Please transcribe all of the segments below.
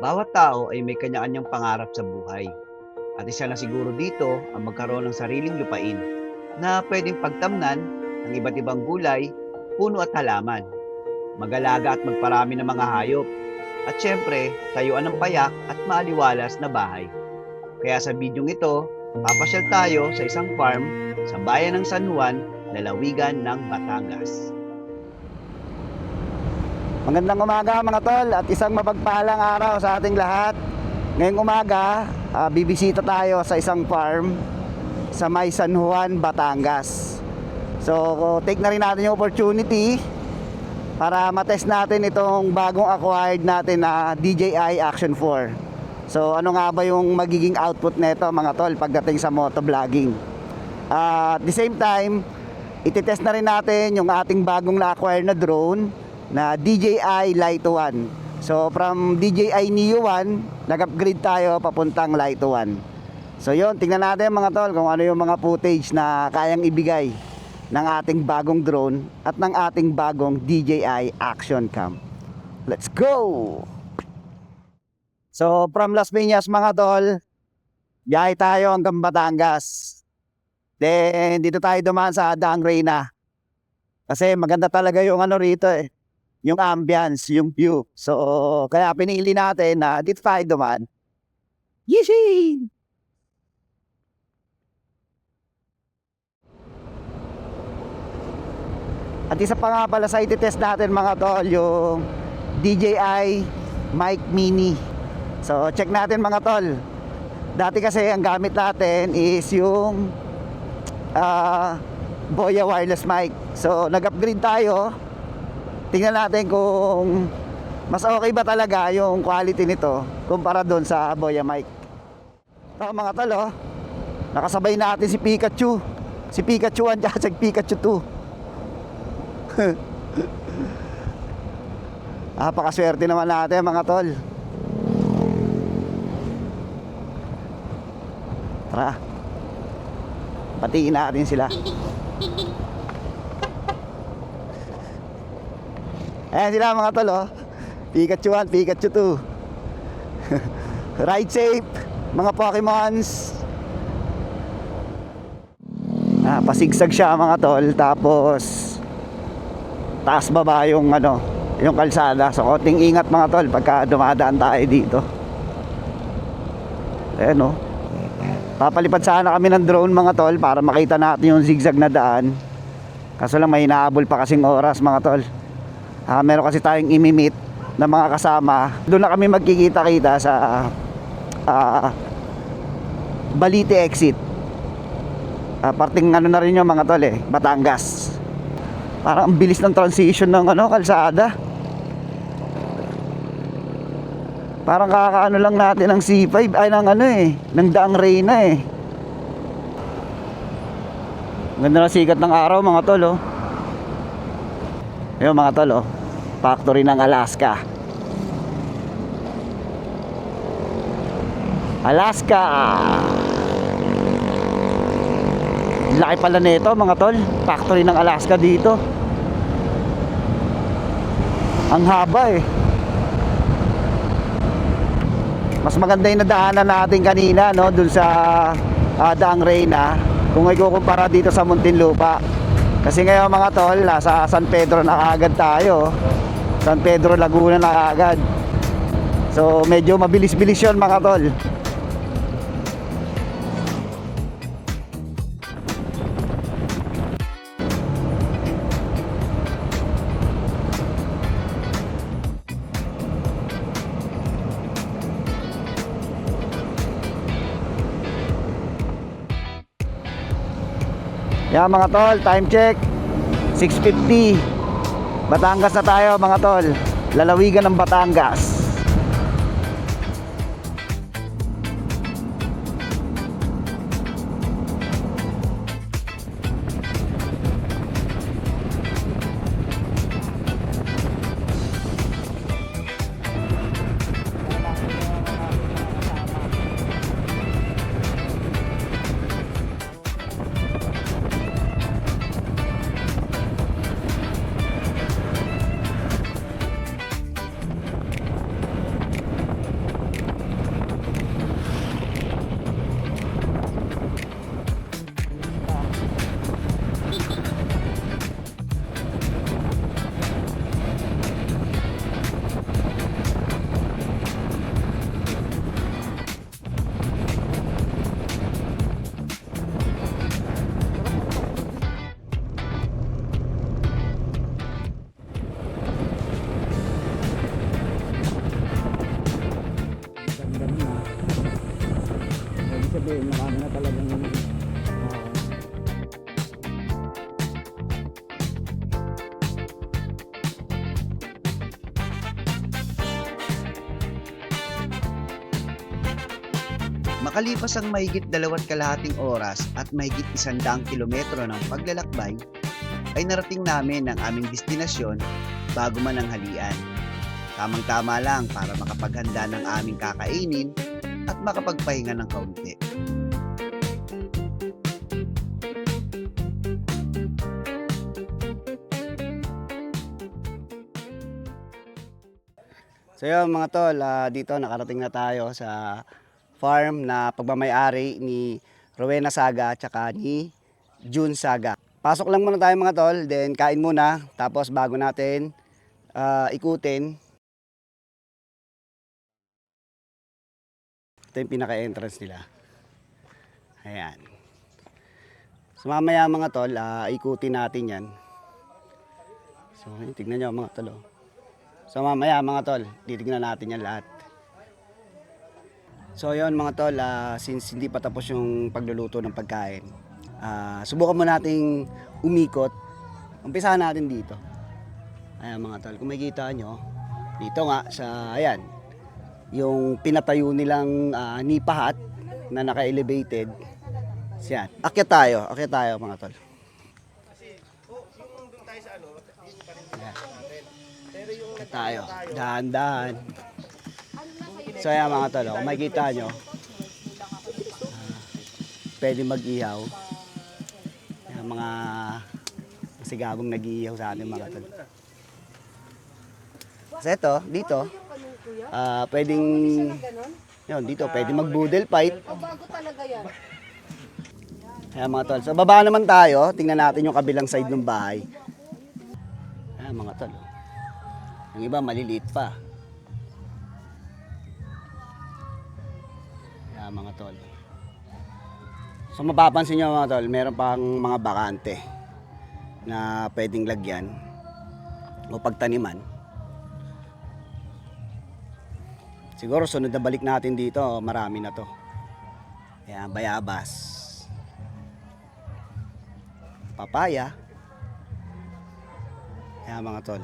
Bawat tao ay may kanya-kanyang pangarap sa buhay. At isa na siguro dito ang magkaroon ng sariling lupain na pwedeng pagtamnan ng iba't ibang gulay, puno at halaman, magalaga at magparami ng mga hayop, at syempre, tayuan ng payak at maaliwalas na bahay. Kaya sa bidyong ito, papasyal tayo sa isang farm sa bayan ng San Juan, lalawigan ng Batangas. Magandang umaga mga tol at isang mapagpalang araw sa ating lahat. Ngayong umaga, bibisita tayo sa isang farm sa may San Juan, Batangas. So, take na rin natin yung opportunity para matest natin itong bagong acquired natin na DJI Action 4. So, ano nga ba yung magiging output nito mga tol pagdating sa motovlogging? At the same time, ititest na rin natin yung ating bagong na-acquire na drone na DJI Light 1. So from DJI Neo 1, nag-upgrade tayo papuntang Light 1. So yun, tingnan natin mga tol kung ano yung mga footage na kayang ibigay ng ating bagong drone at ng ating bagong DJI Action Cam. Let's go! So from Las Piñas mga tol, biyahe tayo hanggang Batangas. Then dito tayo dumaan sa Daang Reyna. Kasi maganda talaga yung ano rito yung ambience, yung view. So, kaya pinili natin na dito tayo dumaan. Yee! At isa pa nga pala sa ititest natin mga tol, yung DJI Mic Mini. So, check natin mga tol. Dati kasi ang gamit natin is yung Boya wireless mic. So, nag-upgrade tayo. Tingnan natin kung mas okay ba talaga yung quality nito kumpara doon sa Boya mic. Ito mga tol, nakasabay natin si Pikachu. Si Pikachu 1 at si Pikachu 2. Napakaswerte naman natin mga tol. Tara, patiin natin sila. Ayan sila mga tol, Pikachu 1, Pikachu 2. Ride safe mga Pokemons. Pasigsag siya mga tol. Tapos taas baba yung yung kalsada. So konting ingat mga tol pagka dumadaan tayo dito. Ayan papalipad sana kami ng drone mga tol para makita natin yung zigzag na daan. Kaso lang may inaabol pa kasing oras mga tol. Meron kasi tayong imimit na mga kasama. Doon na kami magkikita-kita sa Balite exit. Parting na rin yung mga tol Batangas. Parang ang bilis ng transition ng kalsada. Parang kakaano lang natin ng C5 ay ng Daang Reyna Ganda na sikat ng araw mga tol Ayun mga tol factory ng Alaska. Laki pala nito mga tol, factory ng Alaska dito. Ang haba Mas maganda yung nadaanan natin kanina dun sa Daang Reyna kung ikukumpara dito sa Muntinlupa. Kasi ngayon mga tol, sa San Pedro na kaagad tayo. San Pedro, Laguna na kaagad. So medyo mabilis-bilis yun mga tol. Yan mga tol, time check 6:50. Batangas na tayo mga tol. Lalawigan ng Batangas. din. Marami na talagang Makalipas ang mahigit 2.5 oras at mahigit 100 kilometro ng paglalakbay, ay narating namin ang aming destinasyon bago man ang halian. Tamang-tama lang para makapaghanda ng aming kakainin at makapagpahinga ng kaunti. So yun mga tol, dito nakarating na tayo sa farm na pagmamayari ni Rowena Saga at saka ni June Saga. Pasok lang muna tayo mga tol, then kain muna, tapos bago natin ikutin. Ito yung pinaka-entrance nila. Ayan. So mamaya mga tol, ikutin natin yan. So tignan nyo mga tol. So mamaya mga tol, titignan natin yan lahat. So yun mga tol, since hindi pa tapos yung pagluluto ng pagkain, subukan mo nating umikot. Umpisahan natin dito. Ayan mga tol, kung makikita nyo, dito nga sa, ayan, yung pinatayo nilang nipahat na naka-elevated. Yan. Akyat tayo mga tol. Akyat tayo, dahan-dahan. So ayan mga tol, kung makikita nyo, pwede mag-ihaw. Ayan, mga sigabong nag-iihaw sa atin mga tol. Kasi ito, dito, pwedeng, yun, dito, pwede mag-boodle fight. Bago talaga yan. Ayan mga tol, so baba naman tayo, tingnan natin yung kabilang side ng bahay. Ayan mga tol, yung iba maliliit pa. Ayan mga tol. So mapapansin nyo mga tol, meron pang mga bakante na pwedeng lagyan o pagtaniman. Siguro sunod na balik natin dito, marami na to. Ayan, bayabas, papaya. Ayan mga tol.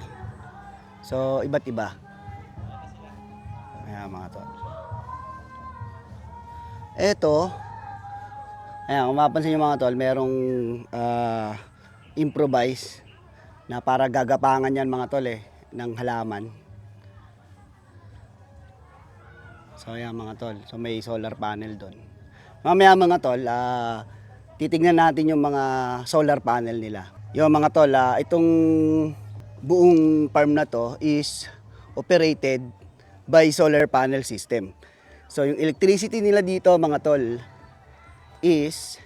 So iba't iba. Ayan mga tol. Eto, ayan, kung mapapansin nyo mga tol, merong improvise na para gagapangan yan mga tol ng halaman. So ayan mga tol, so may solar panel doon. Mamaya mga tol, titignan natin yung mga solar panel nila. Yung mga tol, itong buong farm na to is operated by solar panel system. So yung electricity nila dito mga tol is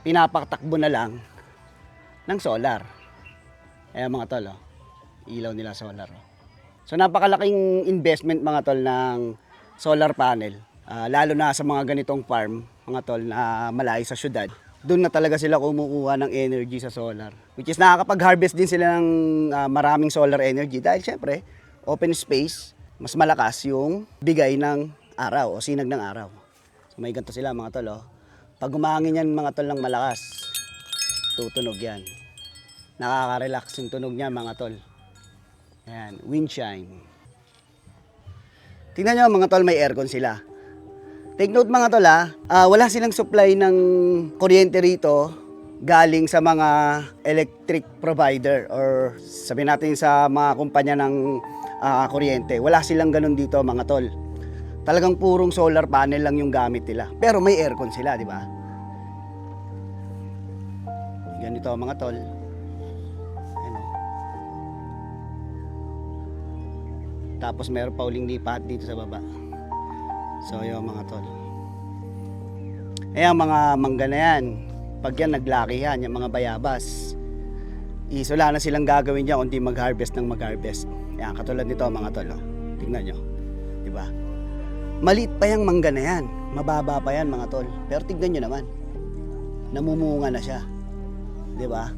pinapatakbo na lang ng solar. Ayan mga tol, ilaw nila solar. So napakalaking investment mga tol ng solar panel. Lalo na sa mga ganitong farm mga tol na malayo sa syudad. Doon na talaga sila kumukuha ng energy sa solar. Which is nakakapag-harvest din sila ng maraming solar energy dahil syempre open space, mas malakas yung bigay ng araw o sinag ng araw. So may ganito sila mga tol. Pag umangin yan mga tol ng malakas, tutunog yan. Nakaka-relax yung tunog niya mga tol. Ayan, wind chime. Tingnan nyo mga tol, may aircon sila. Take note mga tol wala silang supply ng kuryente rito galing sa mga electric provider or sabihin natin sa mga kumpanya ng kuryente. Wala silang ganun dito mga tol. Talagang purong solar panel lang yung gamit nila. Pero may aircon sila, di ba? Ganito mga tol. Ano. Tapos meron pa uling lipat dito sa baba. So yun mga tol. Ayan mga mangga na yan. Pag yan naglakihan, yung mga bayabas, wala na silang gagawin dyan kundi mag-harvest ng mag-harvest. Ayan, katulad nito mga tol. Tingnan nyo. Diba? Maliit pa yung mangga na yan. Mababa pa yan mga tol. Pero tignan nyo naman. Namumunga na siya. Diba?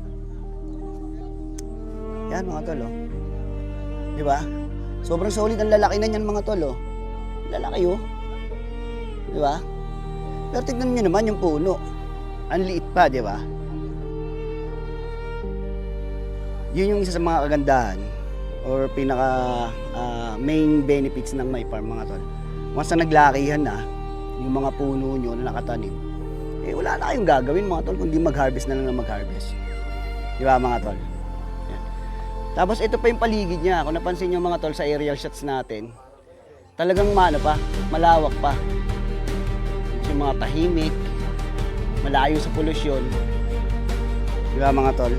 Yan mga tol. Diba? Sobrang solid ang lalaki na yan mga tol. Lalaki Diba? Pero tignan nyo naman yung puno. Ang liit pa, di ba? Yun yung isa sa mga kagandahan or pinaka main benefits ng My Farm, mga tol. Once na naglakihan na yung mga puno nyo na nakatanim, eh wala na kayong gagawin, mga tol, kundi mag-harvest na lang na mag-harvest. Di ba, mga tol? Yan. Tapos ito pa yung paligid niya. Kung napansin nyo, mga tol, sa aerial shots natin, talagang malawak pa. Yung mga tahimik, malayo sa polusyon. Di ba, mga tol?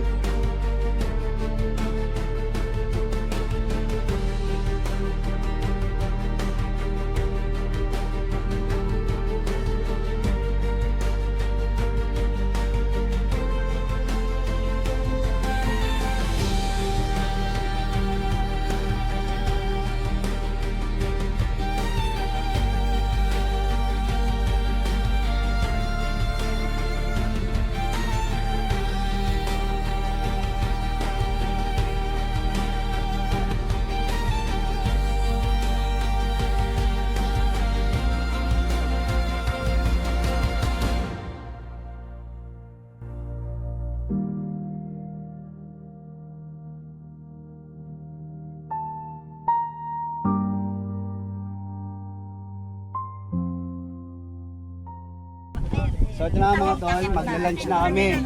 So ito na, mga tol, magla-lunch na kami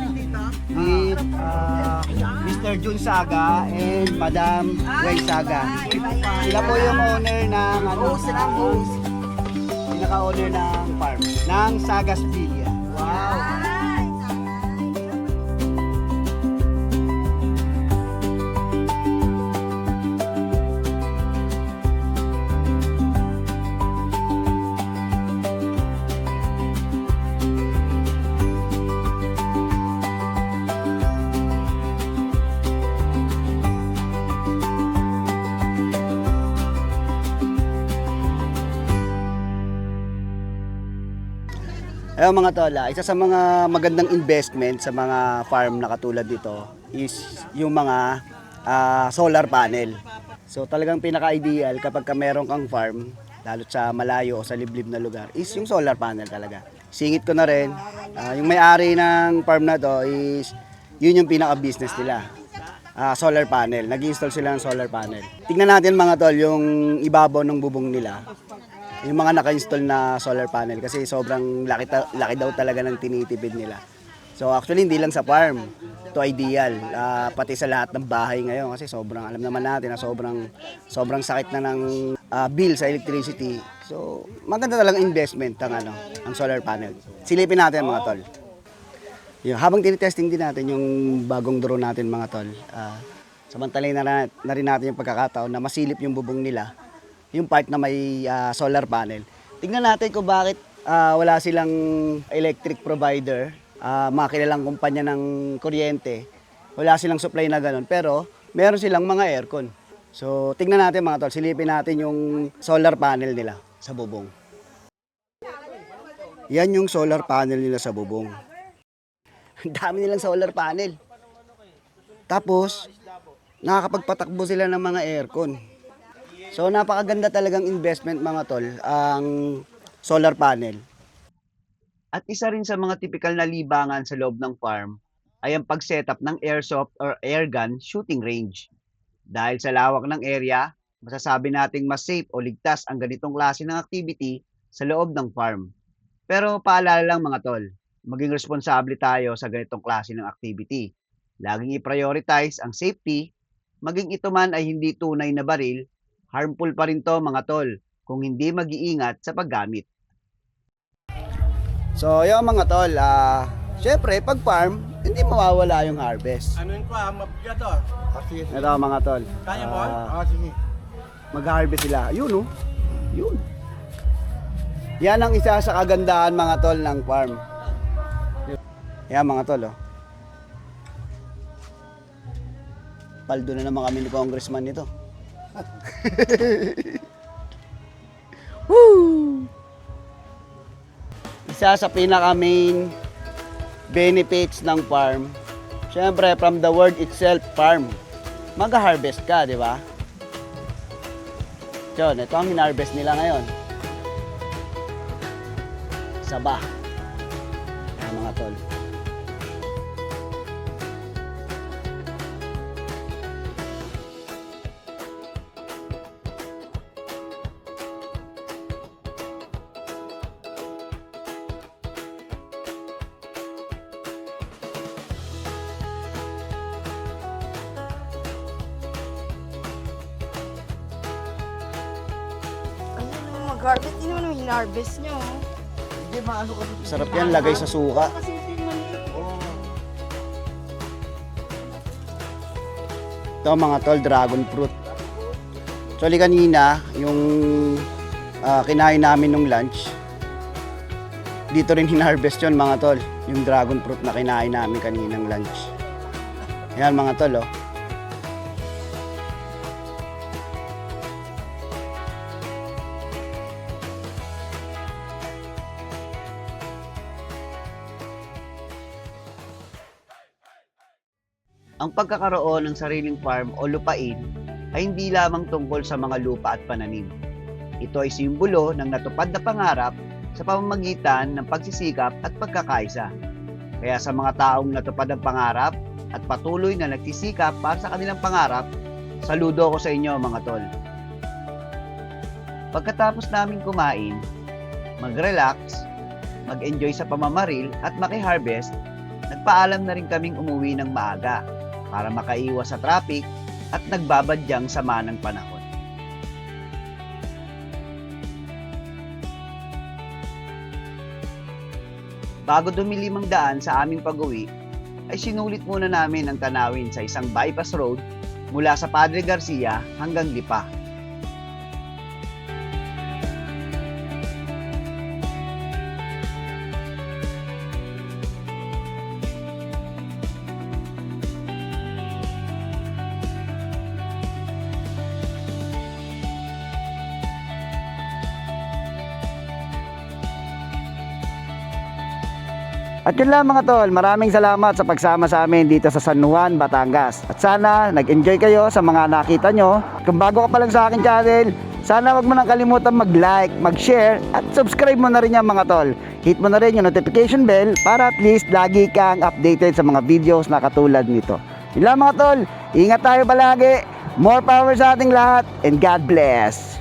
with Mr. Jun Saga and Madam Ray Saga. Sila po yung owner ng pinaka-owner ng farm, ng Sagas Villa. Wow! Ayun, mga tol, isa sa mga magandang investment sa mga farm na katulad dito is yung mga solar panel. So talagang pinaka-ideal kapag meron kang farm, lalo sa malayo o sa liblib na lugar, is yung solar panel talaga. Singit ko na rin, yung may-ari ng farm na to is yun yung pinaka-business nila. Solar panel, nag-install sila ng solar panel. Tingnan natin, mga tol, yung ibabaw ng bubong nila. Yung mga naka-install na solar panel kasi sobrang laki daw talaga ng tinitipid nila. So actually hindi lang sa farm, ito ideal. Pati sa lahat ng bahay ngayon kasi sobrang alam naman natin na sobrang sakit na ng bill sa electricity. So maganda talagang investment ang solar panel. Silipin natin, mga tol. Habang tinitesting din natin yung bagong drone natin, mga tol, samantalay na rin natin yung pagkakataon na masilip yung bubong nila, yung part na may solar panel. Tingnan natin kung bakit wala silang electric provider, mga kilalang kumpanya ng kuryente. Wala silang supply na ganun, pero meron silang mga aircon. So tingnan natin, mga tol, silipin natin yung solar panel nila sa bubong. Yan yung solar panel nila sa bubong. Ang dami nilang solar panel. Tapos nakakapagpatakbo sila ng mga aircon. So napakaganda talagang investment, mga tol, ang solar panel. At isa rin sa mga typical na libangan sa loob ng farm ay ang pag-setup ng airsoft or airgun shooting range. Dahil sa lawak ng area, masasabi nating mas safe o ligtas ang ganitong klase ng activity sa loob ng farm. Pero paalala lang, mga tol, maging responsable tayo sa ganitong klase ng activity. Laging i-prioritize ang safety, maging ito man ay hindi tunay na baril, harmful pa rin to, mga tol, kung hindi mag-iingat sa paggamit. So yun, mga tol, syempre pag farm, hindi mawawala yung harvest. Ano yun pa, mabigat to. Sige. Ito, mga tol, Kaya mo? Sige. mag-harvest sila. Yun, yun. Yan ang isa sa kagandahan, mga tol, ng farm. Yan, mga tol, paldo na naman kami ni congressman nito. Woo! Isa sa pinaka main benefits ng farm, syempre from the word itself, farm, mag-harvest ka, di ba? Yun, ito ang hinarvest nila ngayon. Saba. Ayan mga tol. Ano naman mag-harvest? Hindi naman naman hinarvest nyo. Hindi, maano ka dito. Sarap yan, lagay sa suka. Kasi hindi naman Ito mga tol, dragon fruit. Actually kanina, yung kinain namin nung lunch, dito rin hinarvest yun mga tol. Yung dragon fruit na kinain namin kaninang lunch. Ayan mga tol, oh. Ang pagkakaroon ng sariling farm o lupain ay hindi lamang tungkol sa mga lupa at pananim. Ito ay simbolo ng natupad na pangarap sa pamamagitan ng pagsisikap at pagkakaisa. Kaya sa mga taong natupad ang pangarap at patuloy na nagsisikap para sa kanilang pangarap, saludo ko sa inyo mga tol. Pagkatapos namin kumain, mag-relax, mag-enjoy sa pamamaril at maki-harvest, nagpaalam na rin kaming umuwi ng maaga para makaiwas sa traffic at nagbabadyang sama ng panahon. Bago dumilim ang daan sa aming pag-uwi, ay sinulit muna namin ang tanawin sa isang bypass road mula sa Padre Garcia hanggang Lipa. At yun lang mga tol, maraming salamat sa pagsama sa amin dito sa San Juan, Batangas. At sana nag-enjoy kayo sa mga nakita nyo. Kung bago ka pa lang sa akin channel, sana wag mo nang kalimutan mag-like, mag-share, at subscribe mo na rin yan mga tol. Hit mo na rin yung notification bell para at least lagi kang updated sa mga videos na katulad nito. Yun lang mga tol, ingat tayo palagi, more power sa ating lahat, and God bless!